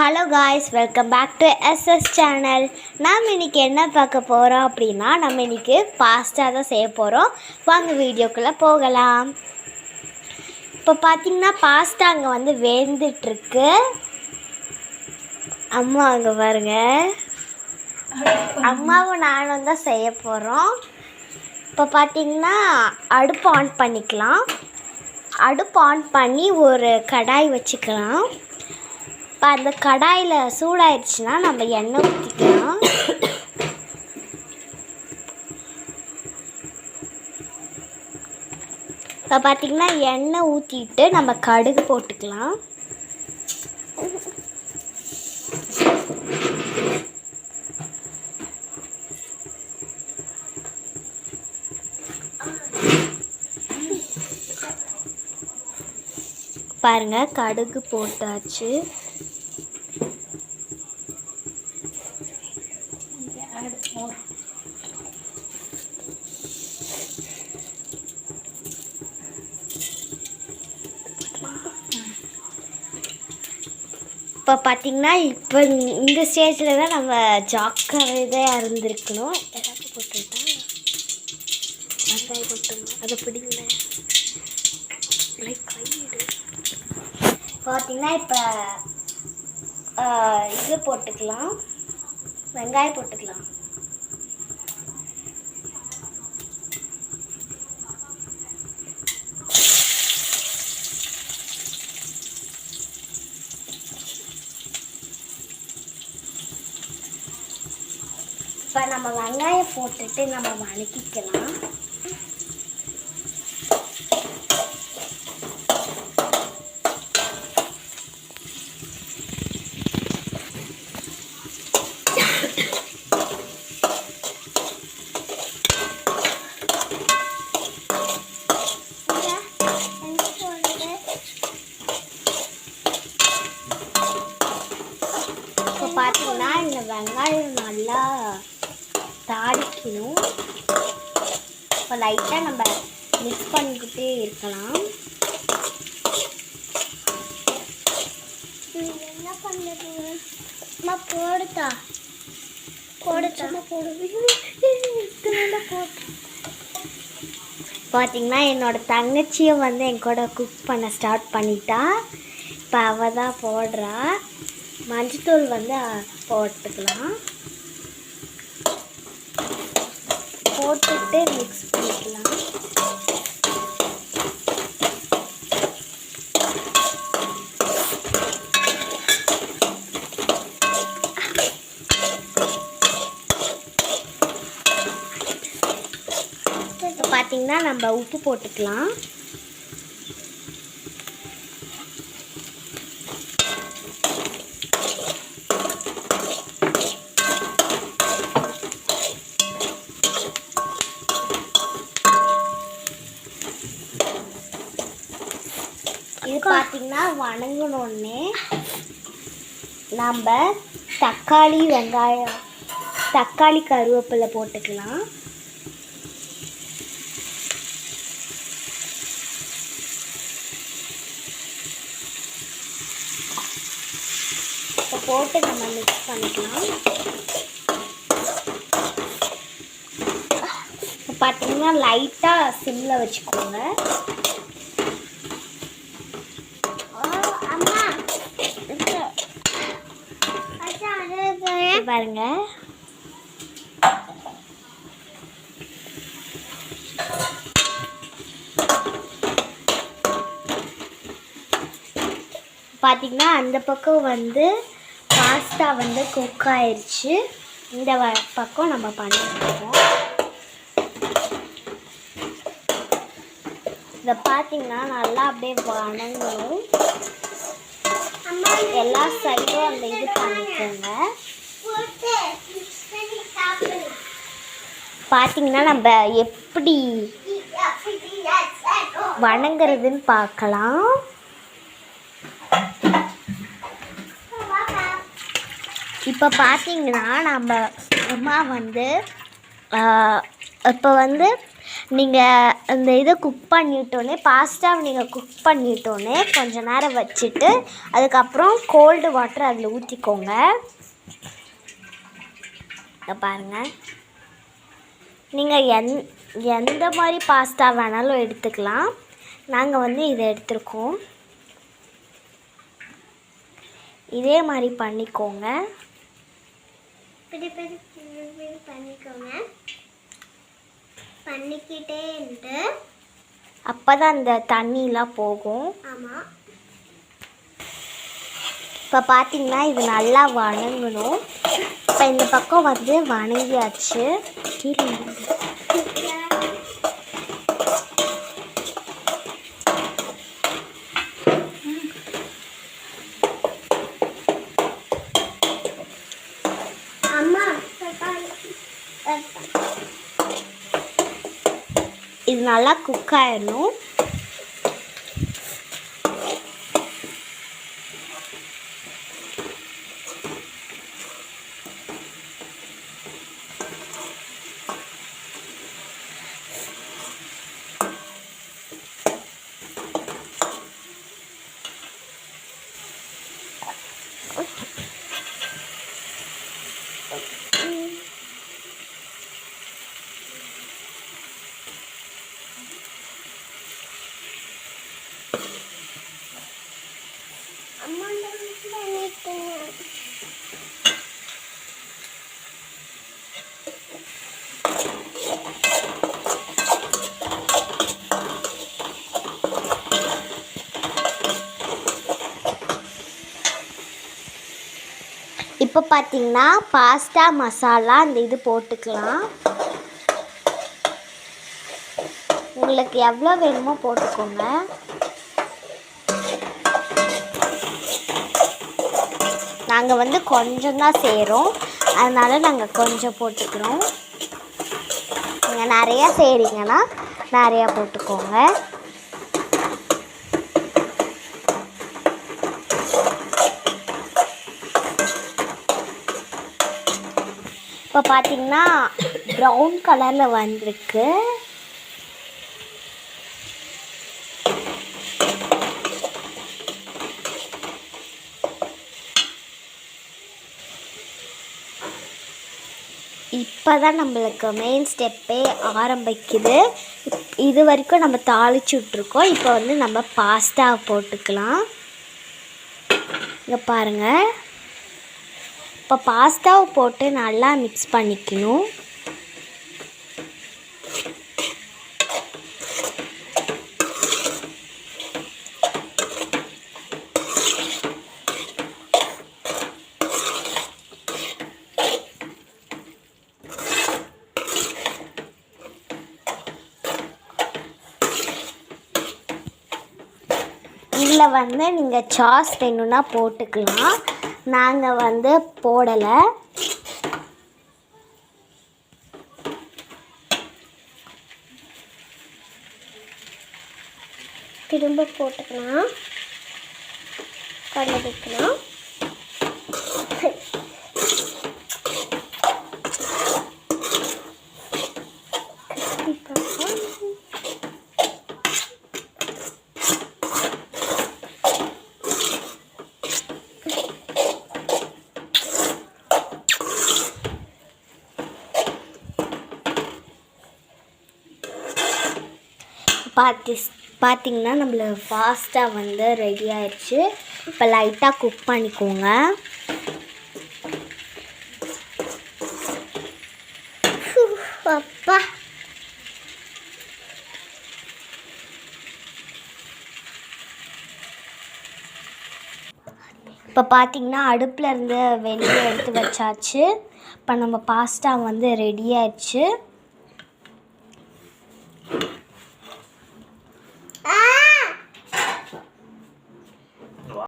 Hello guys, welcome back to SS channel. நாம் இன்றைக்கி என்ன பார்க்க போகிறோம் அப்படின்னா, நம்ம இன்றைக்கி பாஸ்தா தான் செய்ய போகிறோம். வாங்க வீடியோக்குள்ளே போகலாம். இப்போ பார்த்திங்கன்னா பாஸ்தா அங்கே வந்து வேந்துட்டுருக்கு. அம்மா அங்கே பாருங்க, அம்மாவும் நானும் தான் செய்ய போகிறோம். இப்போ பார்த்திங்கன்னா அடுப்பு ஆன் பண்ணிக்கலாம். அடுப்பு ஆன் பண்ணி ஒரு கடாய் வச்சுக்கலாம். இப்போ அந்த கடாயில் சூடாயிடுச்சுன்னா நம்ம எண்ணெய் ஊற்றிக்கலாம். இப்போ பார்த்திங்கன்னா எண்ணெய் ஊற்றிட்டு நம்ம கடுகு போட்டுக்கலாம். பாருங்க, கடுகு போட்டாச்சு. இப்போ பார்த்திங்கன்னா இப்போ இந்த ஸ்டேஜில் தான் நம்ம ஜாக்கிரதையாக இருந்திருக்கணும். எல்லாத்தையும் போட்டுட்டா வெங்காயம் போட்டுங்க, அதை பிடிங்க லைக் கையிடு. பார்த்திங்கன்னா இப்போ இது போட்டுக்கலாம், வெங்காயம் போட்டுக்கலாம். இப்போ நம்ம வெங்காயம் போட்டுட்டு நம்ம வதக்கிக்கலாம். இப்போ பார்த்தீங்கன்னா இந்த வெங்காயம் நல்லா தாளிக்கணும். இப்போ லைட்டாக நம்ம மிக்ஸ் பண்ணிக்கிட்டே இருக்கலாம். என்ன பண்ணுறது போடுதா பார்த்தீங்கன்னா என்னோடய தங்கச்சியும் வந்து என் கூட குக் பண்ண ஸ்டார்ட் பண்ணிட்டா. இப்போ அவள் தான் போடுறா. மஞ்சத்தூள் வந்து போட்டுக்கலாம். போட்டுட்டு மிக்ஸ் பண்ணிக்கலாம். இப்போ பார்த்தீங்கன்னா நம்ம உப்பு போட்டுக்கலாம். இது பார்த்திங்கன்னா வணங்கினோடனே நம்ம தக்காளி, வெங்காயம், தக்காளி, கருவேப்பிலை போட்டுக்கலாம். இப்போ போட்டு நம்ம மிக்ஸ் பண்ணிக்கலாம். இப்போ பார்த்திங்கன்னா லைட்டாக சிம்மில் வச்சுக்கோங்க. பாருங்க, பார்த்தீங்கன்னா அந்த பக்கம் வந்து பாஸ்தா வந்து குக் ஆயிடுச்சு. இந்த பக்கம் நம்ம பண்ணிருக்கோம். இதை பார்த்தீங்கன்னா நல்லா அப்படியே வணங்கணும். எல்லா சைடும் அந்த இது பண்ணிக்கோங்க. பார்த்தீங்கன்னா நம்ம எப்படி வணங்குறதுன்னு பார்க்கலாம். இப்போ பார்த்தீங்கன்னா நம்ம அம்மா வந்து இப்போ வந்து நீங்கள் அந்த இதை குக் பண்ணிட்டோன்னே பாஸ்தாவை நீங்கள் குக் பண்ணிட்டோன்னே கொஞ்சம் நேரம் வச்சுட்டு அதுக்கப்புறம் கோல்டு வாட்டர் அதில் ஊற்றிக்கோங்க. இதை பாருங்கள், நீங்கள் எந்த மாதிரி பாஸ்தா வேணாலும் எடுத்துக்கலாம். நாங்கள் வந்து இதை எடுத்துருக்கோம். இதே மாதிரி பண்ணிக்கோங்க. பண்ணிக்கிட்டே இருந்து அப்போ தான் அந்த தண்ணியெலாம் போகும். ஆமாம். இப்போ பார்த்தீங்கன்னா இது நல்லா வணங்கணும். இப்போ இந்த பக்கம் வந்து வணங்கியாச்சு. கீழே இது நல்லா குக் ஆயிடணும். இப்போ பார்த்தீங்கன்னா பாஸ்தா மசாலா அந்த இது போட்டுக்கலாம். உங்களுக்கு எவ்வளோ வேணுமோ போட்டுக்கோங்க. நாங்கள் வந்து கொஞ்சம் தான் செய்கிறோம், அதனால் நாங்கள் கொஞ்சம் போட்டுக்கிறோம். நீங்கள் நிறையா செய்கிறீங்கன்னா நிறையா போட்டுக்கோங்க. இப்போ பார்த்தீங்கன்னா ப்ரௌன் கலரில் வந்திருக்கு. இப்போ தான் நம்மளுக்கு மெயின் ஸ்டெப்பே ஆரம்பிக்குது. இது வரைக்கும் நம்ம தாளிச்சு விட்ருக்கோம். இப்போ வந்து நம்ம பாஸ்தாவை போட்டுக்கலாம். இங்கே பாருங்கள், இப்போ பாஸ்தாவை போட்டு நல்லா மிக்ஸ் பண்ணிக்கணும். இதில் வந்து நீங்கள் சாஸ் வேணும்னா போட்டுக்கலாம். நாங்கள் வந்து போடலை. திரும்ப போட்டுக்கலாம், கலந்துக்கலாம். பார்த்தீங்கன்னா நம்மளுக்கு பாஸ்தா வந்து ரெடி ஆயிடுச்சு. இப்போ லைட்டாக குக் பண்ணிக்கோங்க. அப்பா, இப்போ பார்த்தீங்கன்னா அடுப்பில் இருந்து வெளியே எடுத்து வச்சாச்சு. இப்போ நம்ம பாஸ்தா வந்து ரெடி ஆயிடுச்சு.